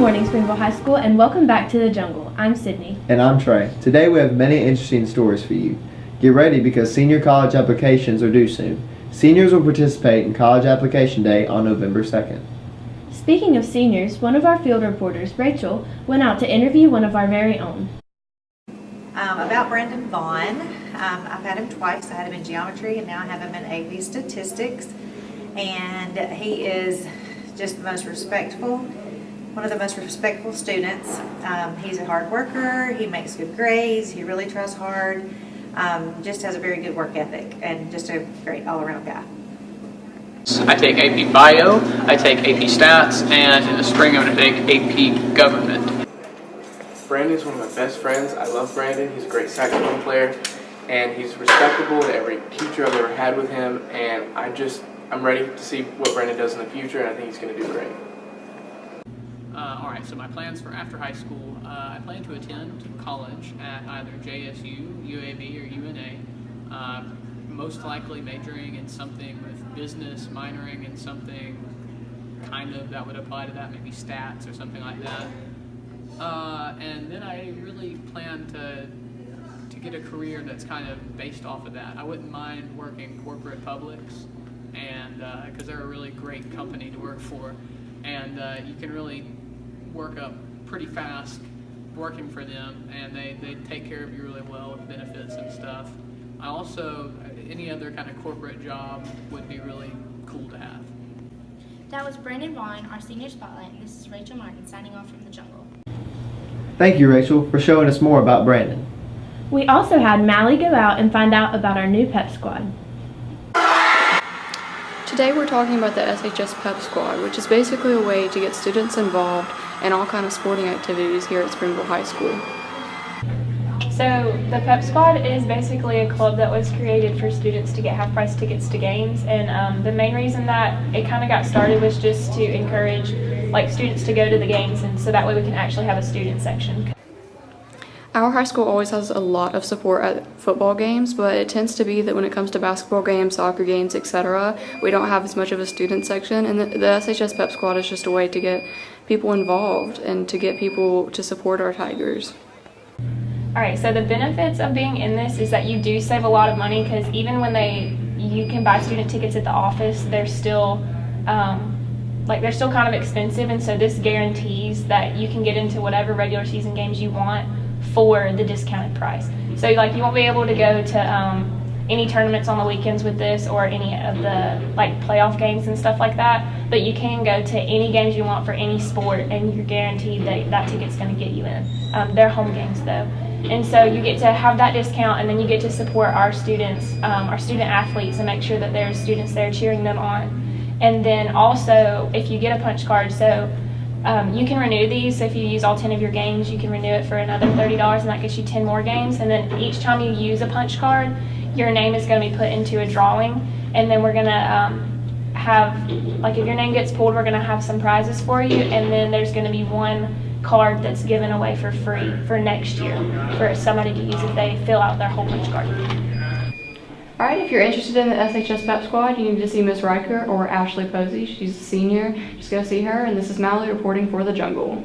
morning, Springville High School, and welcome back to the jungle. I'm Sydney. And I'm Trey. Today we have many interesting stories for you. Get ready because senior college applications are due soon. Seniors will participate in College Application Day on November 2nd. Speaking of seniors, one of our field reporters, Rachel, went out to interview one of our very own. About Brandon Vaughn, I've had him twice. I had him in geometry and now I have him in AP statistics. And he is just the most respectful, one of the most respectful students. He's a hard worker, he makes good grades, he really tries hard, just has a very good work ethic and just a great all-around guy. I take AP Bio, I take AP Stats, and in the spring I'm going to take AP Government. Brandon's one of my best friends. I love Brandon. He's a great saxophone player, and he's respectable to every teacher I've ever had with him, and I'm ready to see what Brandon does in the future, and I think he's going to do great. Alright, so my plans for after high school, I plan to attend college at either JSU, UAB, or UNA. Most likely majoring in something with business, minoring in something kind of that would apply to that, maybe stats or something like that. And then I really plan to get a career that's kind of based off of that. I wouldn't mind working corporate Publix, and because they're a really great company to work for, and you can really work up pretty fast working for them, and they take care of you really well with benefits and stuff. I also, any other kind of corporate job would be really cool to have. That was Brandon Vaughn, our senior spotlight, and this is Rachel Martin signing off from the jungle. Thank you, Rachel, for showing us more about Brandon. We also had Mally go out and find out about our new pep squad. Today we're talking about the SHS Pep Squad, which is basically a way to get students involved in all kinds of sporting activities here at Springville High School. So the Pep Squad is basically a club that was created for students to get half-price tickets to games, and the main reason that it kind of got started was just to encourage students to go to the games, and so that way we can actually have a student section. Our high school always has a lot of support at football games, but it tends to be that when it comes to basketball games, soccer games, etc., we don't have as much of a student section, and the SHS Pep Squad is just a way to get people involved and to get people to support our Tigers. Alright, so the benefits of being in this is that you do save a lot of money, because even when you can buy student tickets at the office, they're still they're still kind of expensive, and so this guarantees that you can get into whatever regular season games you want for the discounted price. So you won't be able to go to any tournaments on the weekends with this, or any of the playoff games and stuff like that, but you can go to any games you want for any sport, and you're guaranteed that ticket's going to get you in. They're home games though. And so you get to have that discount, and then you get to support our students, our student athletes, and make sure that there's students there cheering them on. And then also, if you get a punch card, so you can renew these. So if you use all 10 of your games, you can renew it for another $30, and that gets you 10 more games. And then each time you use a punch card, your name is going to be put into a drawing, and then we're going to have, if your name gets pulled, we're going to have some prizes for you, and then there's going to be one card that's given away for free for next year for somebody to use if they fill out their whole punch card. Alright, if you're interested in the SHS Pep Squad, you need to see Miss Riker or Ashley Posey. She's a senior. Just go see her, and this is Mally reporting for the jungle.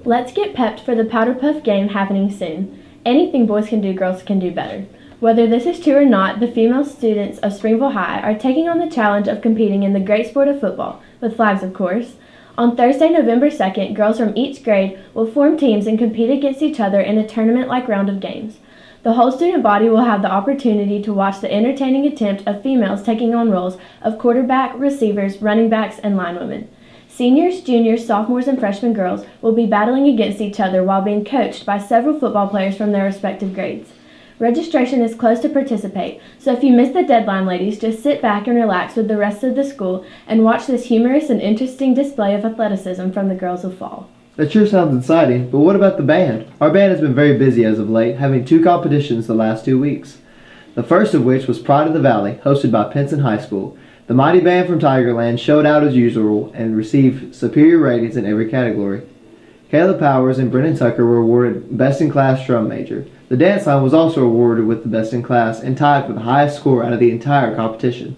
Let's get pepped for the Powder Puff game happening soon. Anything boys can do, girls can do better. Whether this is true or not, the female students of Springville High are taking on the challenge of competing in the great sport of football, with flags of course. On Thursday, November 2nd, girls from each grade will form teams and compete against each other in a tournament-like round of games. The whole student body will have the opportunity to watch the entertaining attempt of females taking on roles of quarterback, receivers, running backs, and linewomen. Seniors, juniors, sophomores, and freshman girls will be battling against each other while being coached by several football players from their respective grades. Registration is closed to participate, so if you miss the deadline, ladies, just sit back and relax with the rest of the school and watch this humorous and interesting display of athleticism from the girls of fall. That sure sounds exciting, but what about the band? Our band has been very busy as of late, having 2 competitions the last 2 weeks. The first of which was Pride of the Valley, hosted by Pinson High School. The mighty band from Tigerland showed out as usual and received superior ratings in every category. Caleb Powers and Brennan Tucker were awarded Best in Class Drum Major. The dance line was also awarded with the Best in Class and tied for the highest score out of the entire competition.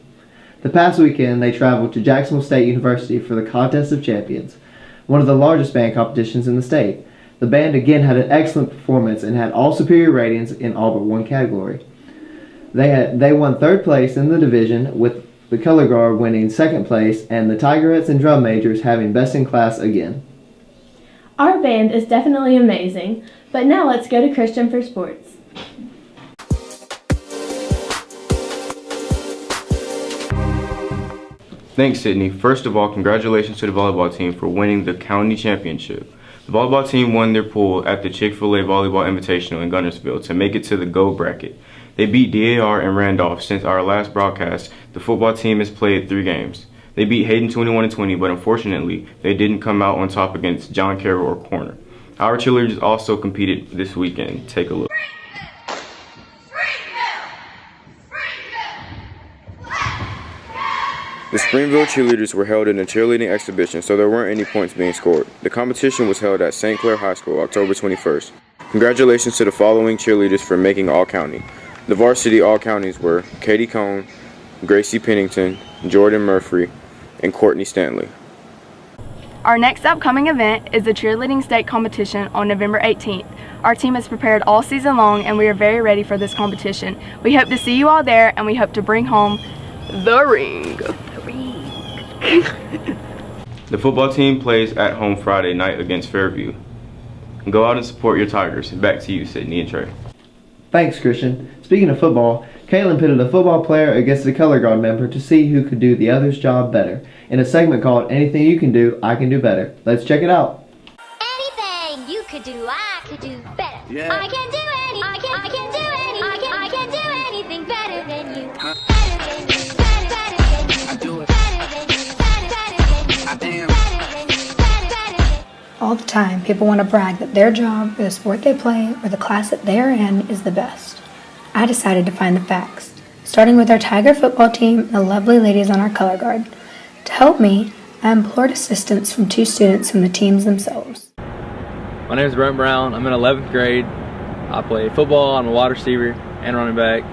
The past weekend, they traveled to Jacksonville State University for the Contest of Champions. one of the largest band competitions in the state. The band again had an excellent performance and had all superior ratings in all but one category. They won third place in the division, with the color guard winning second place and the Tigerettes and drum majors having best in class again. Our band is definitely amazing, but now let's go to Christian for sports. Thanks, Sydney. First of all, congratulations to the volleyball team for winning the county championship. The volleyball team won their pool at the Chick-fil-A Volleyball Invitational in Guntersville to make it to the GO bracket. They beat DAR and Randolph. Since our last broadcast, the football team has played 3 games. They beat Hayden 21-20, but unfortunately, they didn't come out on top against John Carroll or Corner. Our cheerleaders also competed this weekend. Take a look. The Springville cheerleaders were held in a cheerleading exhibition, so there weren't any points being scored. The competition was held at St. Clair High School, October 21st. Congratulations to the following cheerleaders for making All-County. The varsity All-Counties were Katie Cohn, Gracie Pennington, Jordan Murphy, and Courtney Stanley. Our next upcoming event is the cheerleading state competition on November 18th. Our team has prepared all season long and we are very ready for this competition. We hope to see you all there and we hope to bring home the ring. The football team plays at home Friday night against Fairview. Go out and support your Tigers. Back to you, Sydney and Trey. Thanks, Christian. Speaking of football, Caitlin pitted a football player against a color guard member to see who could do the other's job better in a segment called Anything You Can Do, I Can Do Better. Let's check it out. Anything you could do, I could do better. Yeah. I can do any, I can do any, I can do anything better than you. Better than you, better than you. I do it. Better than you, better than you. I damn. Better than you, better than you. All the time, people want to brag that their job, or the sport they play, or the class that they're in is the best. I decided to find the facts, starting with our Tiger football team and the lovely ladies on our color guard. To help me, I implored assistance from 2 students from the teams themselves. My name is Brent Brown. I'm in 11th grade. I play football. I'm a wide receiver and running back.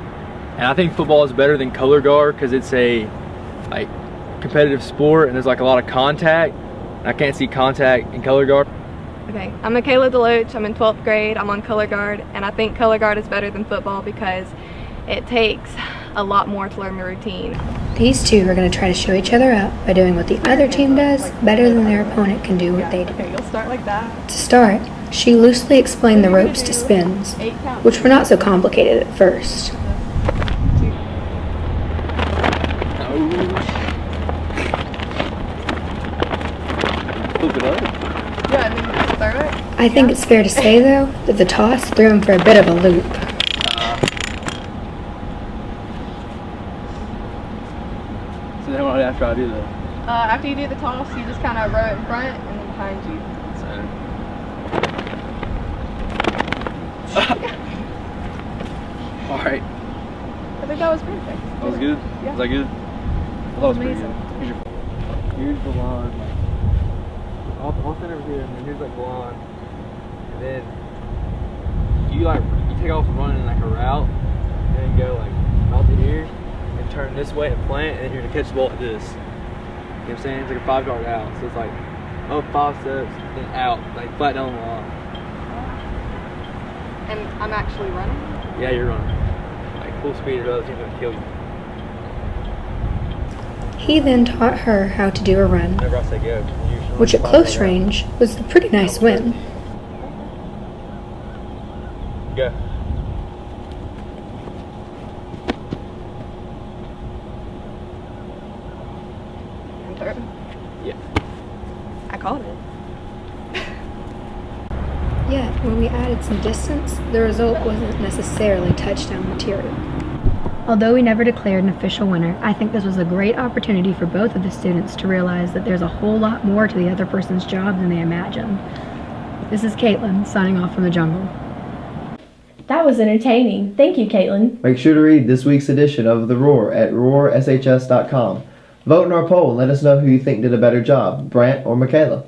And I think football is better than color guard because it's a competitive sport and there's a lot of contact. I can't see contact in color guard. Okay, I'm Michaela Deloach. I'm in 12th grade. I'm on color guard, and I think color guard is better than football because it takes a lot more to learn the routine. These 2 are going to try to show each other up by doing what the other team does better than their opponent can do what they do. Okay, you'll start like that. To start, she loosely explained the ropes to spins, which were not so complicated at first. Flip it up. I think it's fair to say, though, that the toss threw him for a bit of a loop. So then what after I do that? After you do the toss, you just kind of row it in front and then behind you. All right. I think that was perfect. That was good? Yeah. Was that good? I thought it was pretty good. Here's the line. I'll stand over here, and then here's the line. And then you take off running a route, and then go out to here, and turn this way and plant, and then you're gonna catch the ball like this. You know what I'm saying? It's like a 5-yard out. So it's up 5 steps, then out, flat down the line. And I'm actually running? Yeah, you're running. Full speed, or the other team's gonna kill you. He then taught her how to do a run, Whenever I say go, which at close range was a pretty nice win. Go. And third. Yeah. I called it. Yet, when we added some distance, the result wasn't necessarily touchdown material. Although we never declared an official winner, I think this was a great opportunity for both of the students to realize that there's a whole lot more to the other person's job than they imagine. This is Caitlin, signing off from the jungle. That was entertaining. Thank you, Caitlin. Make sure to read this week's edition of The Roar at roarshs.com. Vote in our poll and let us know who you think did a better job, Brant or Michaela.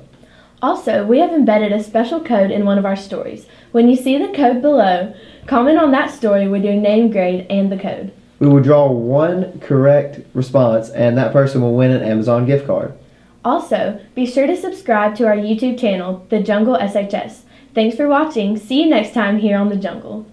Also, we have embedded a special code in one of our stories. When you see the code below, comment on that story with your name, grade, and the code. We will draw one correct response, and that person will win an Amazon gift card. Also, be sure to subscribe to our YouTube channel, The Jungle SHS. Thanks for watching. See you next time here on The Jungle.